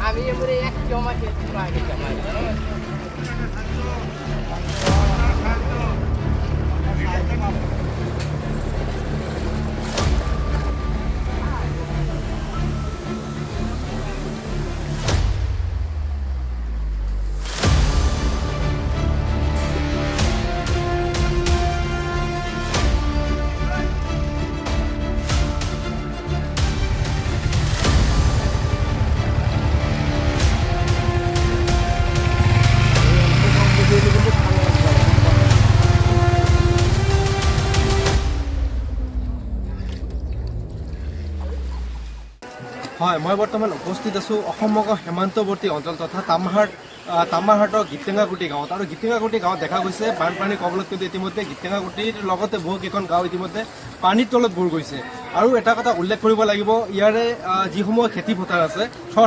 আমি এবাৰে এক জমা খেতে আগে জমা হয় মই বৰ্তমান উপস্থিত আছোঁ অসমগৰ সীমান্তৱৰ্তী অঞ্চল তথা তামাৰহাটৰ গীতেঙাগুটি গাঁৱত আৰু গীতেঙাগুটি গাঁৱত দেখা গৈছে বানপানীৰ কবলত কিন্তু ইতিমধ্যে গীতেঙাগুটিৰ লগতে বহুকেইখন গাঁও ইতিমধ্যে পানীৰ তলত বুৰ গৈছে আৰু এটা কথা উল্লেখ কৰিব লাগিব ইয়াৰে যিসমূহ খেতি পথাৰ আছে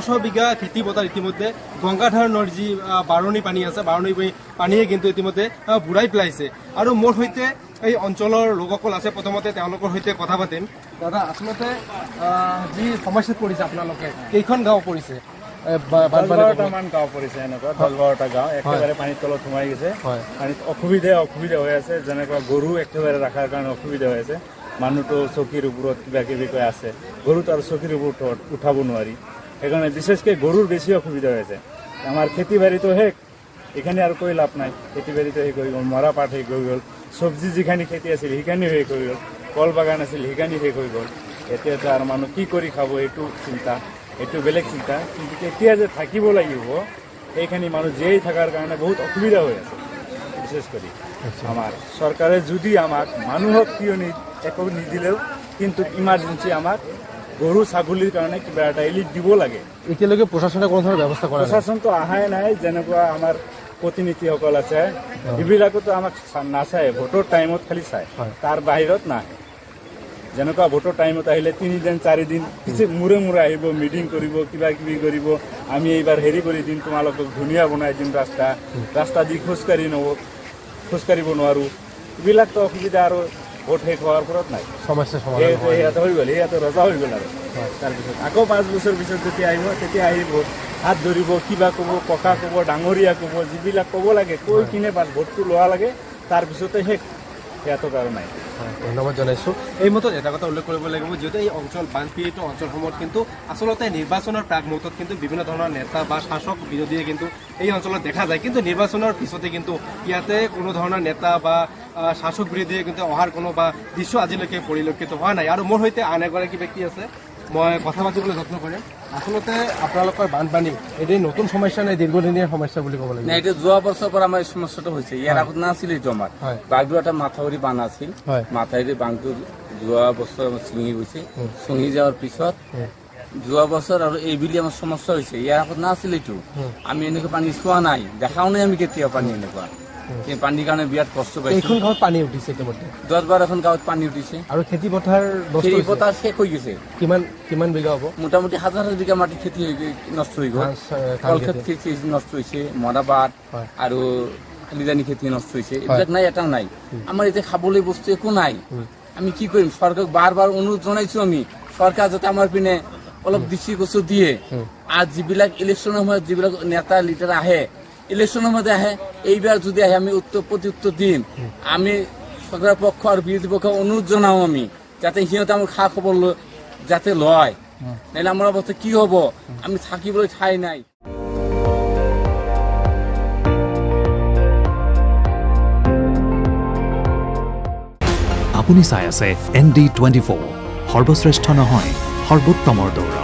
শ বিঘা খেতি পথাৰ ইতিমধ্যে গংগাধাৰ নৈৰ যি বাৰণী পানী আছে বাৰণী পানীয়ে কিন্তু ইতিমধ্যে বুঢ়াই পেলাইছে আৰু মোৰ সৈতে এই অঞ্চলৰ লোকসকল আছে প্ৰথমতে তেওঁলোকৰ সৈতে কথা পাতিম দাদা আচলতে যি সমস্যাত পৰিছে আপোনালোকে কেইখন গাঁও পৰিছে 12টামান গাঁও পৰিছে এনেকুৱা 12-12টা গাঁও একেবাৰে পানীৰ তলত সোমাই গৈছে পানীত অসুবিধা হৈ আছে যেনেকুৱা গৰু একেবাৰে ৰখাৰ কাৰণে অসুবিধা হৈ আছে মানুহটো চকীৰ ওপৰত কিবা কিবি কৈ আছে গৰুটো আৰু চকীৰ ওপৰত উঠাব নোৱাৰি সেইকাৰণে বিশেষকৈ গৰুৰ বেছি অসুবিধা হৈ আছে আমাৰ খেতি বাৰীটো শেষ এখানে আৰু কৈ লাভ নাই খেতি বাৰীটো শেষ হৈ গ'ল মৰা পাত শেষ হৈ গ'ল চব্জি যিখিনি খেতি আছিল সেইখিনি শেষ হৈ গ'ল কল বাগান আছিল সেইখিনি শেষ হৈ গ'ল এতিয়াতো আৰু মানুহ কি কৰি খাব এইটো চিন্তা এইটো বেলেগ চিন্তা কিন্তু এতিয়া যে থাকিব লাগিব এইখিনি মানুহ জীয়াই থকাৰ কাৰণে বহুত অসুবিধা হৈ আছে বিশেষ কৰি আমাৰ চৰকাৰে যদি আমাক মানুহক কিয় একো নিদিলেও কিন্তু ইমাৰ্জেঞ্চি আমাক গৰু ছাগলীৰ কাৰণে কিবা এটা এলিট দিব লাগে এতিয়ালৈকে প্ৰশাসনে কোনো ধৰণৰ ব্যৱস্থা কৰা নাই প্ৰশাসনটো অহাই নাই যেনেকুৱা আমাৰ প্ৰতিনিধিসকল আছে এইবিলাকতো আমাক নাচায় ভোটৰ টাইমত খালি চায় তাৰ বাহিৰত নাই যেনেকুৱা ভোটৰ টাইমত আহিলে 3 দিন 4 দিন পিছে মূৰে আহিব মিটিং কৰিব কিবা কিবি কৰিব আমি এইবাৰ হেৰি কৰি দিম তোমালোকক ধুনীয়া বনাই দিম ৰাস্তা দি খোজকাঢ়িব নোৱাৰোঁ এইবিলাকতো অসুবিধা আৰু ভোট শেষ হোৱাৰ পৰত নাই সমস্যা ইয়াতে হৈ গ'ল ইয়াতে ৰজা হৈ গ'ল আৰু তাৰপিছত আকৌ 5 বছৰ পিছত যেতিয়া আহিব তেতিয়া আহিব হাত ধৰিব কিবা ক'ব ককা ক'ব ডাঙৰীয়া ক'ব যিবিলাক ক'ব লাগে কৈ কিনে ভোটটো লোৱা লাগে তাৰপিছতে শেষ ইয়াতো আৰু নাই ধন্যবাদ জনাইছোঁ এই মতত এটা কথা উল্লেখ কৰিব লাগিব যিহেতু এই অঞ্চল বানপীড়িত অঞ্চলসমূহত কিন্তু আচলতে নিৰ্বাচনৰ প্ৰাক মুহূৰ্তত কিন্তু বিভিন্ন ধৰণৰ নেতা বা শাসক বিৰোধীয়ে কিন্তু এই অঞ্চলত দেখা যায় কিন্তু নিৰ্বাচনৰ পিছতে কিন্তু ইয়াতে কোনো ধৰণৰ নেতা বা শাসক বিৰোধীয়ে কিন্তু অহাৰ কোনো বা দৃশ্য আজিলৈকে পৰিলক্ষিত হোৱা নাই আৰু মোৰ সৈতে আন এগৰাকী ব্যক্তি আছে মই কথা পাতিবলৈ যত্ন কৰিম আচলতে আপোনালোকৰ বানপানী এটি নতুন সমস্যা নাই দীৰ্ঘদিনীয়া সমস্যা বুলি ক'ব লাগিব এটা যোৱা বছৰৰ পৰা আমাৰ এই সমস্যাটো হৈছে ইয়াৰ আগত নাছিল এইটো আমাৰ বাঘটো এটা মাথাউৰি বান্ধ আছিল মাথাউৰি বান্ধটো যোৱা বছৰ ছিঙি গৈছে ছিঙি যোৱাৰ পিছত যোৱা বছৰ আৰু এইবুলি আমাৰ সমস্যা হৈছে ইয়াৰ আগত নাছিল এইটো আমি এনেকুৱা পানী চোৱা নাই দেখাও নাই আমি কেতিয়া পানী এনেকুৱা পানীৰ কাৰণে বিৰাট কষ্ট পাইছো এইখন গাঁৱত পানী উঠিছে ইতিমধ্যে 10-12খন গাঁৱত পানী উঠিছে আৰু খেতি পথাৰ শেষ হৈ গৈছে কিমান বিঘা হ'ব মোটামুটি 1000 বিঘা মাটি খেতি নষ্ট হৈ গ'ল কল খেতি নষ্ট হৈছে মৰাপাট আৰু শালিদানি খেতি নষ্ট হৈছে এইবিলাক নাই এটাও নাই আমাৰ এতিয়া খাবলৈ বস্তু একো নাই আমি কি কৰিম চৰকাৰক বাৰ অনুৰোধ জনাইছো আমি চৰকাৰ যাতে আমাৰ পিনে অলপ দৃষ্টিগোচৰ দিয়ে আৰু যিবিলাক ইলেকশ্যনৰ সময়ত যিবিলাক নেতা লিডাৰ আহে ইলেকশ্যনৰ সময়ত আহে এইবাৰ যদি আহে আমি প্ৰত্যুত্তৰ দিম আমি চৰকাৰৰ পক্ষ আৰু বিৰোধী পক্ষক অনুৰোধ জনাওঁ আমি যাতে সিহঁতে আমাৰ খা খবৰ যাতে লয় নহ'লে আমাৰ অৱস্থা কি হ'ব আমি থাকিবলৈ ঠাই নাই আপুনি চাই আছে ND24 সৰ্বশ্ৰেষ্ঠ নহয় সৰ্বোত্তমৰ দৌৰ